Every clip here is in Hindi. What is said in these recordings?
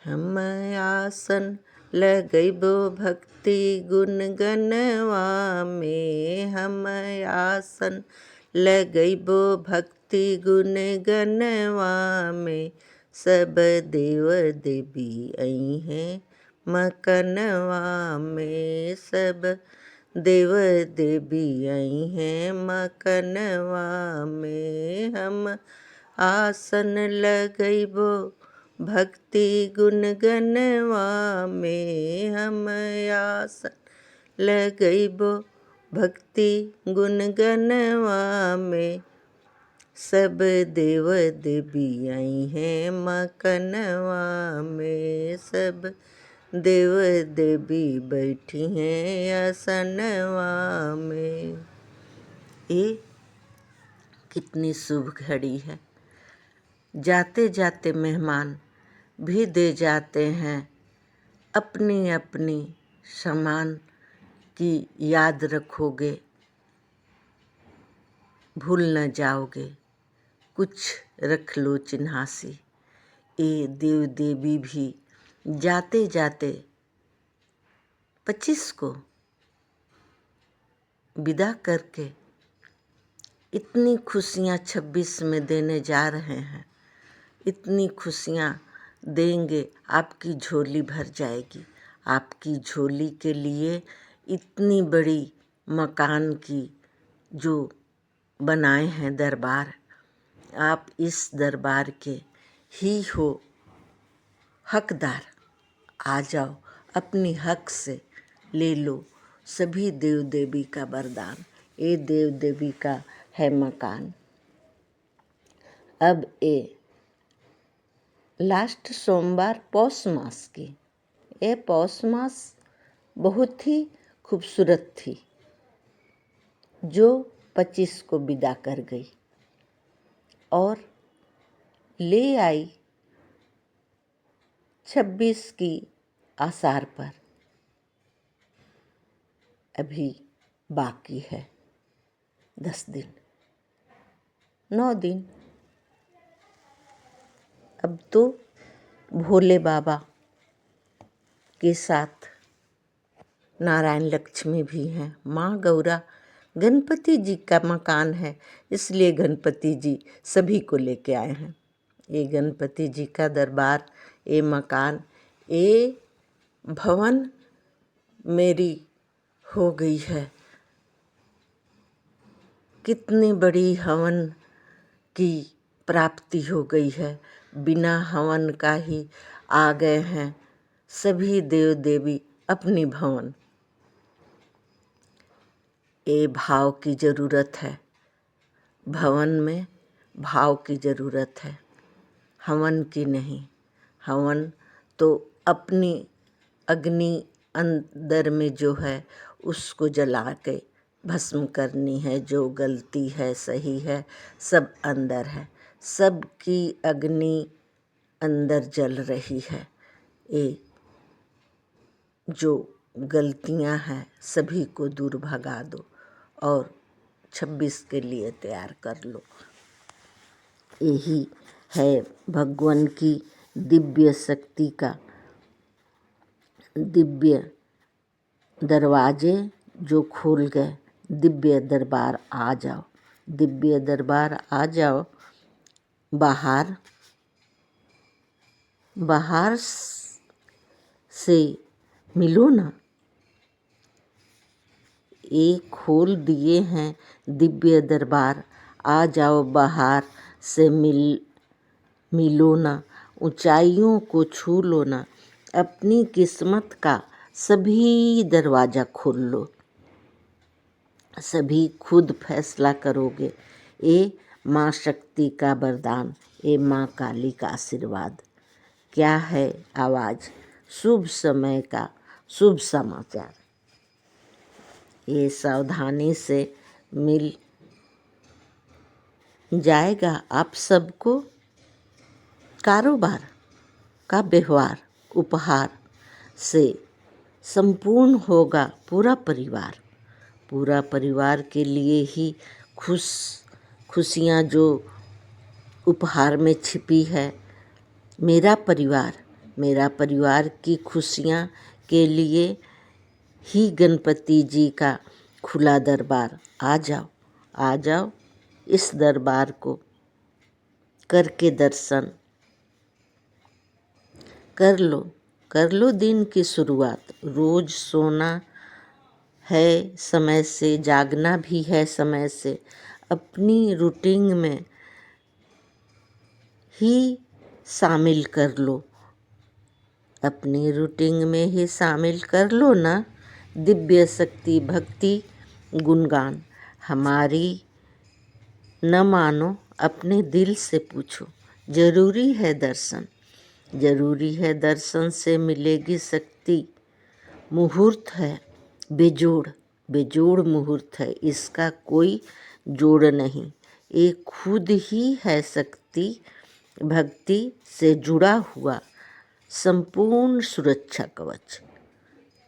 हम आसन लगैबो भक्ति गुण गनवा में। हम आसन लगैबो भक्ति गुण गनवा में। सब देव देवी अइहें मकनवा में। सब देव देवी अइहें मकनवा में। हम आसन लगैबो भक्ति गुण गनवा में। हम आसन लगैबो भक्ति गुण गनवा में। सब देव देवी अइहें मकनवा में। सब देव देवी बैठी हैं आसनवा में। ये कितनी शुभ घड़ी है। जाते जाते मेहमान भी दे जाते हैं अपनी अपनी सामान की याद रखोगे, भूल न जाओगे, कुछ रख लो चिन्हासी। ये देव देवी भी जाते जाते 25 को विदा करके इतनी खुशियाँ 26 में देने जा रहे हैं। इतनी खुशियाँ देंगे, आपकी झोली भर जाएगी। आपकी झोली के लिए इतनी बड़ी मकान की जो बनाए हैं दरबार, आप इस दरबार के ही हो हकदार। आ जाओ, अपनी हक से ले लो सभी देव देवी का वरदान। ये देव देवी का है मकान। अब ये लास्ट सोमवार पौष मास की, ये पौष मास बहुत ही खूबसूरत थी जो 25 को विदा कर गई और ले आई 26 की आसार पर। अभी बाकी है 10 दिन, 9 दिन। अब तो भोले बाबा के साथ नारायण लक्ष्मी भी हैं, माँ गौरा, गणपति जी का मकान है, इसलिए गणपति जी सभी को लेके आए हैं। ये गणपति जी का दरबार, ये मकान, ये भवन मेरी हो गई है। कितनी बड़ी हवन की प्राप्ति हो गई है। बिना हवन का ही आ गए हैं सभी देव देवी अपनी भवन। ये भाव की ज़रूरत है, भवन में भाव की ज़रूरत है, हवन की नहीं। हवन तो अपनी अग्नि अंदर में जो है उसको जला के भस्म करनी है। जो गलती है सही है सब अंदर है, सबकी अग्नि अंदर जल रही है। ये जो गलतियां हैं सभी को दूर भगा दो और 26 के लिए तैयार कर लो। यही है भगवान की दिव्य शक्ति का दिव्य दरवाजे जो खोल गए। दिव्य दरबार आ जाओ, दिव्य दरबार आ जाओ। बाहर से मिलो ना। एक खोल दिए हैं दिव्य दरबार, आ जाओ बाहर से मिलो ना। ऊंचाइयों को छू लो ना, अपनी किस्मत का सभी दरवाज़ा खोल लो। सभी खुद फैसला करोगे। ये माँ शक्ति का वरदान, ये माँ काली का आशीर्वाद। क्या है आवाज़, शुभ समय का शुभ समाचार। ये सावधानी से मिल जाएगा आप सबको। कारोबार का व्यवहार उपहार से संपूर्ण होगा पूरा परिवार। पूरा परिवार के लिए ही खुशियाँ जो उपहार में छिपी है। मेरा परिवार मेरा परिवार की खुशियाँ के लिए ही गणपति जी का खुला दरबार। आ जाओ, आ जाओ इस दरबार को करके दर्शन कर लो दिन की शुरुआत। रोज सोना है समय से, जागना भी है समय से। अपनी रूटीन में ही शामिल कर लो, अपनी रूटीन में ही शामिल कर लो ना दिव्य शक्ति भक्ति गुणगान। हमारी न मानो अपने दिल से पूछो, जरूरी है दर्शन, जरूरी है दर्शन से मिलेगी शक्ति। मुहूर्त है बेजोड़, बेजोड़ मुहूर्त है, इसका कोई जोड़ नहीं। ये खुद ही है शक्ति भक्ति से जुड़ा हुआ संपूर्ण सुरक्षा कवच।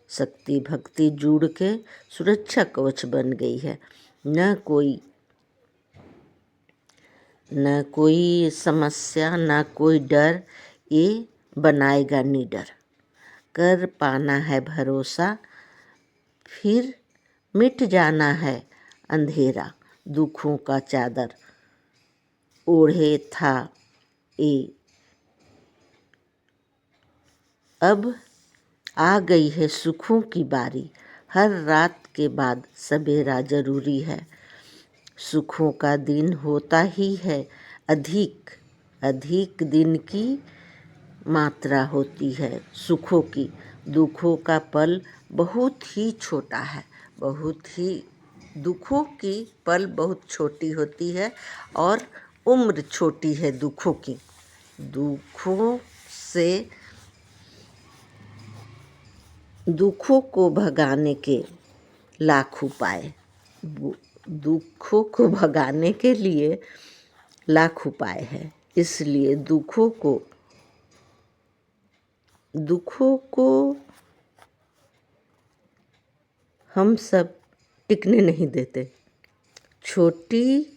शक्ति भक्ति जुड़ के सुरक्षा कवच बन गई है। न कोई समस्या, न कोई डर ये बनाएगा निडर। कर पाना है भरोसा, फिर मिट जाना है अंधेरा। दुखों का चादर ओढ़े था ये, अब आ गई है सुखों की बारी। हर रात के बाद सवेरा जरूरी है। सुखों का दिन होता ही है अधिक, अधिक दिन की मात्रा होती है सुखों की। दुखों का पल बहुत ही छोटा है, बहुत ही दुखों की पल बहुत छोटी होती है और उम्र छोटी है दुखों की। दुखों को भगाने के लाख उपाय, दुखों को भगाने के लिए लाख उपाय है। इसलिए दुखों को हम सब टिकने नहीं देते। छोटी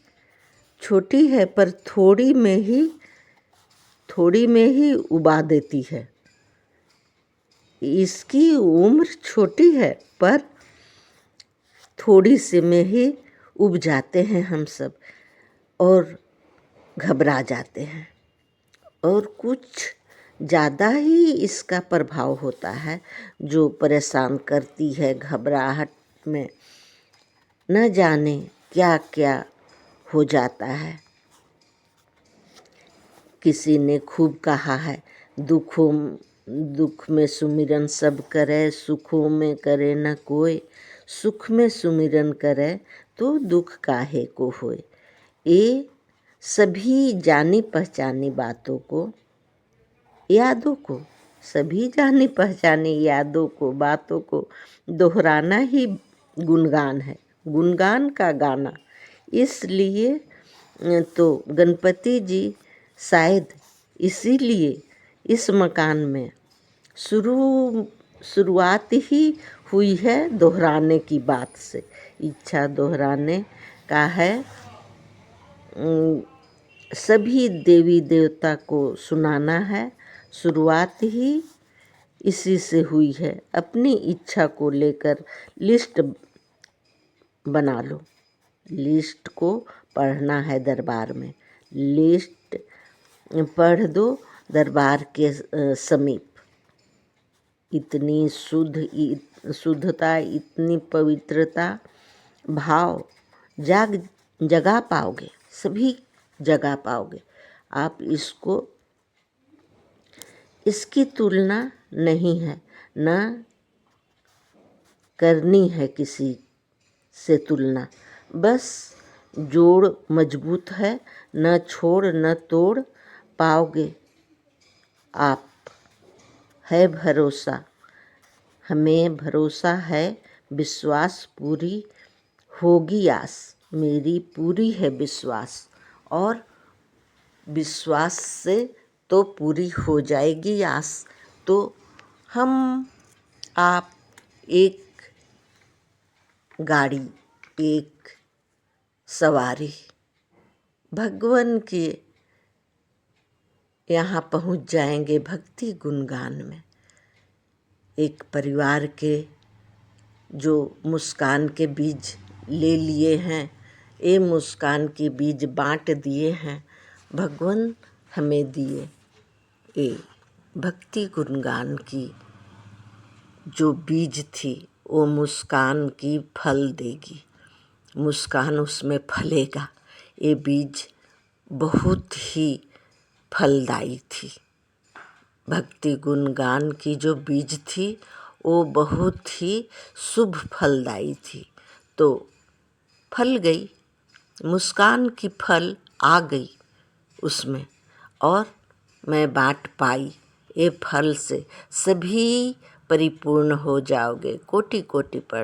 है पर थोड़ी में ही उबा देती है। इसकी उम्र छोटी है पर थोड़ी से में ही उब जाते हैं हम सब और घबरा जाते हैं। और कुछ ज़्यादा ही इसका प्रभाव होता है जो परेशान करती है। घबराहट में न जाने क्या क्या हो जाता है। किसी ने खूब कहा है, दुख में सुमिरन सब करे, सुखों में करे न कोई। सुख में सुमिरन करे तो दुख काहे को होए। ये सभी जानी पहचानी बातों को, यादों को, सभी जानी पहचानी यादों को, बातों को दोहराना ही गुणगान है, गुणगान का गाना। इसलिए तो गणपति जी शायद इसीलिए इस मकान में शुरुआत ही हुई है दोहराने की बात से। इच्छा दोहराने का है। सभी देवी देवता को सुनाना है। शुरुआत ही इसी से हुई है। अपनी इच्छा को लेकर लिस्ट बना लो, लिस्ट को पढ़ना है दरबार में। लिस्ट पढ़ दो दरबार के समीप। इतनी शुद्धता, इतनी पवित्रता भाव जगा पाओगे, सभी जगा पाओगे आप। इसकी तुलना नहीं है, ना करनी है किसी से तुलना। बस जोड़ मजबूत है, न छोड़ न तोड़ पाओगे आप। है भरोसा, हमें भरोसा है, विश्वास पूरी होगी आस। मेरी पूरी है विश्वास और विश्वास से तो पूरी हो जाएगी आस। तो हम आप एक गाड़ी, एक सवारी भगवान के यहाँ पहुँच जाएंगे भक्ति गुणगान में। एक परिवार के जो मुस्कान के बीज ले लिए हैं, ये मुस्कान के बीज बांट दिए हैं, भगवान हमें दिए। ये भक्ति गुणगान की जो बीज थी वो मुस्कान की फल देगी, मुस्कान उसमें फलेगा। ये बीज बहुत ही फलदायी थी। भक्ति गुणगान की जो बीज थी वो बहुत ही शुभ फलदायी थी, तो फल गई, मुस्कान की फल आ गई उसमें, और मैं बाँट पाई। ये फल से सभी परिपूर्ण हो जाओगे। कोटि कोटि प्रणाम।